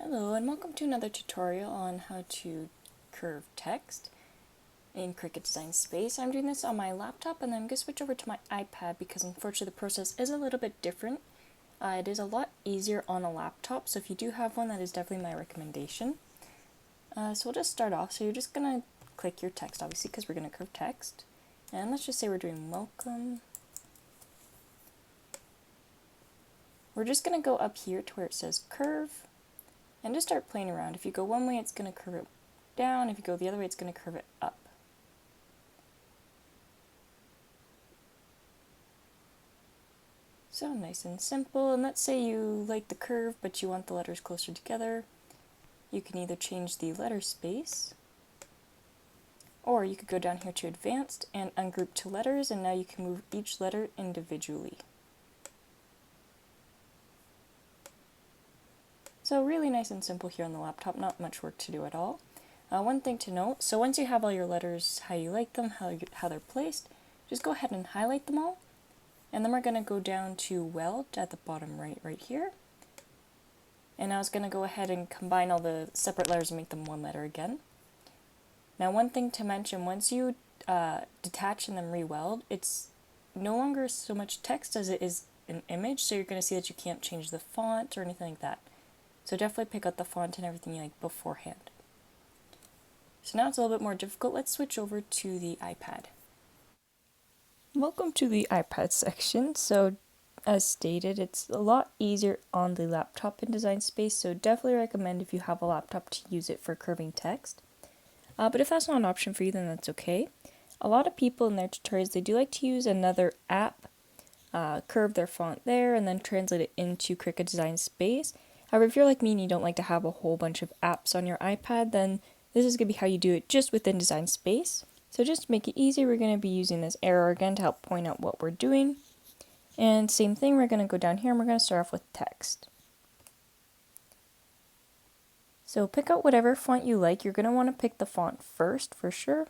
Hello and welcome to another tutorial on how to curve text in Cricut Design Space. I'm doing this on my laptop and then I'm going to switch over to my iPad because unfortunately the process is a little bit different. It is a lot easier on a laptop, so if you do have one, that is definitely my recommendation. So we'll just start off. So you're just going to click your text obviously because we're going to curve text. And let's just say we're doing welcome. We're just going to go up here to where it says curve. And just start playing around. If you go one way, it's going to curve it down. If you go the other way, it's going to curve it up. So nice and simple. And let's say you like the curve, but you want the letters closer together. You can either change the letter space, or you could go down here to Advanced and ungroup to letters, and now you can move each letter individually. So really nice and simple here on the laptop, not much work to do at all. One thing to note, so once you have all your letters how you like them, how they're placed, just go ahead and highlight them all. And then we're going to go down to Weld at the bottom right here. And I was going to go ahead and combine all the separate letters and make them one letter again. Now one thing to mention, once you detach and then re-weld, it's no longer so much text as it is an image, so you're going to see that you can't change the font or anything like that. So definitely pick out the font and everything you like beforehand. So now it's a little bit more difficult. Let's switch over to the iPad. Welcome to the iPad section. So as stated, it's a lot easier on the laptop in Design Space, so definitely recommend if you have a laptop to use it for curving text. But if that's not an option for you, then that's okay. A lot of people in their tutorials, they do like to use another app, curve their font there, and then translate it into Cricut Design Space. However, if you're like me and you don't like to have a whole bunch of apps on your iPad, then this is going to be how you do it just within Design Space. So just to make it easy, we're going to be using this arrow again to help point out what we're doing. And same thing, we're going to go down here and we're going to start off with text. So pick out whatever font you like. You're going to want to pick the font first for sure.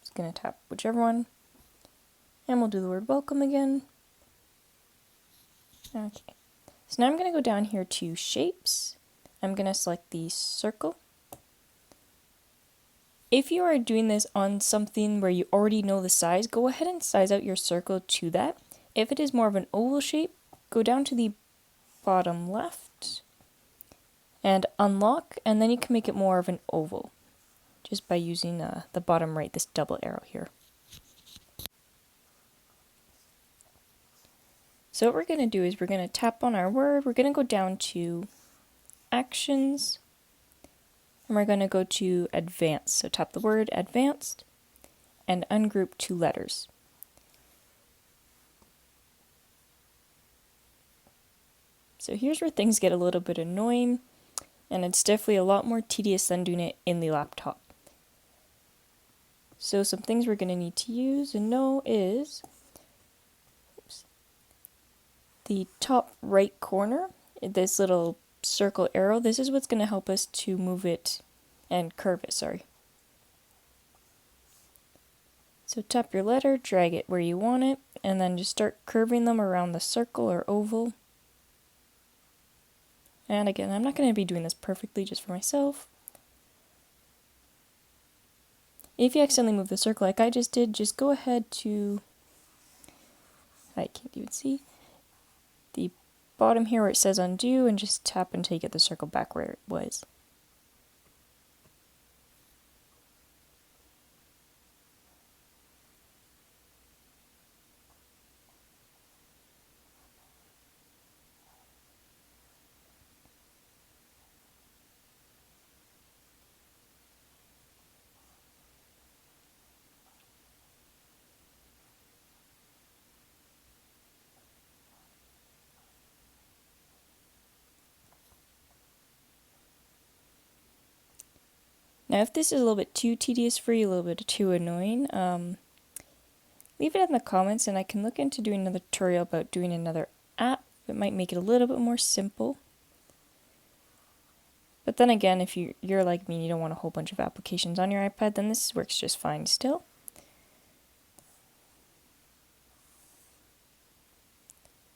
Just going to tap whichever one. And we'll do the word welcome again. Okay. So now I'm going to go down here to Shapes. I'm going to select the circle. If you are doing this on something where you already know the size, go ahead and size out your circle to that. If it is more of an oval shape, go down to the bottom left and unlock, and then you can make it more of an oval just by using the bottom right, this double arrow here. So what we're going to do is we're going to tap on our word, we're going to go down to Actions, and we're going to go to Advanced. So tap the word Advanced and ungroup two letters. So here's where things get a little bit annoying, and it's definitely a lot more tedious than doing it in the laptop. So some things we're going to need to use and know is the top right corner, this little circle arrow, this is what's going to help us to move it and curve it, sorry. So tap your letter, drag it where you want it, and then just start curving them around the circle or oval. And again, I'm not going to be doing this perfectly just for myself. If you accidentally move the circle like I just did, just go ahead to, I can't even see, the bottom here where it says undo and just tap until you get the circle back where it was. Now if this is a little bit too tedious for you, a little bit too annoying, leave it in the comments and I can look into doing another tutorial about doing another app. It might make it a little bit more simple. But then again, if you're like me and you don't want a whole bunch of applications on your iPad, then this works just fine still.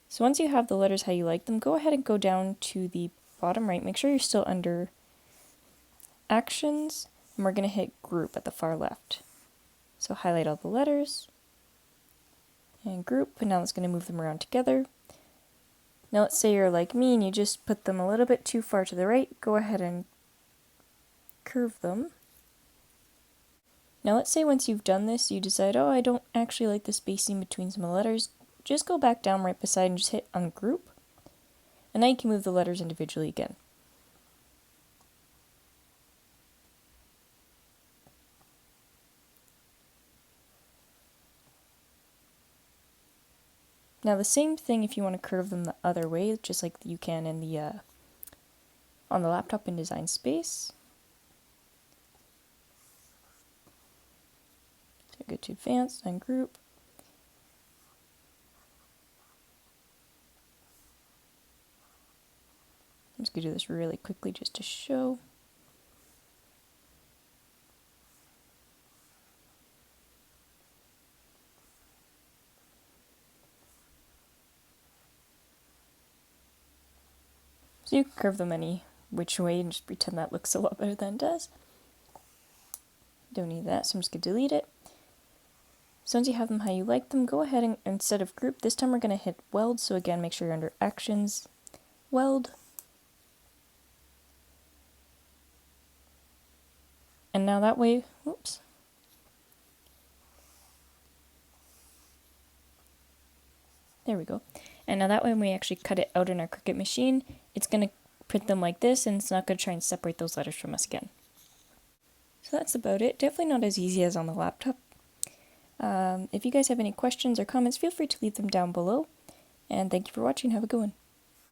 So once you have the letters how you like them, go ahead and go down to the bottom right. Make sure you're still under Actions, and we're going to hit Group at the far left. So highlight all the letters, and Group, and now it's going to move them around together. Now let's say you're like me and you just put them a little bit too far to the right, go ahead and curve them. Now let's say once you've done this, you decide, oh, I don't actually like the spacing between some of the letters, just go back down right beside and just hit Ungroup, and now you can move the letters individually again. Now the same thing if you want to curve them the other way, just like you can in the on the laptop in Design Space. So go to Advanced, Ungroup. I'm just going to do this really quickly just to show. So you can curve them any which way and just pretend that looks a lot better than it does. Don't need that, so I'm just going to delete it. So once you have them how you like them, go ahead and instead of Group, this time we're going to hit Weld. So again, make sure you're under Actions, Weld. And now that way, whoops. There we go. And now that way when we actually cut it out in our Cricut machine, it's going to print them like this, and it's not going to try and separate those letters from us again. So that's about it. Definitely not as easy as on the laptop. If you guys have any questions or comments, feel free to leave them down below. And thank you for watching. Have a good one.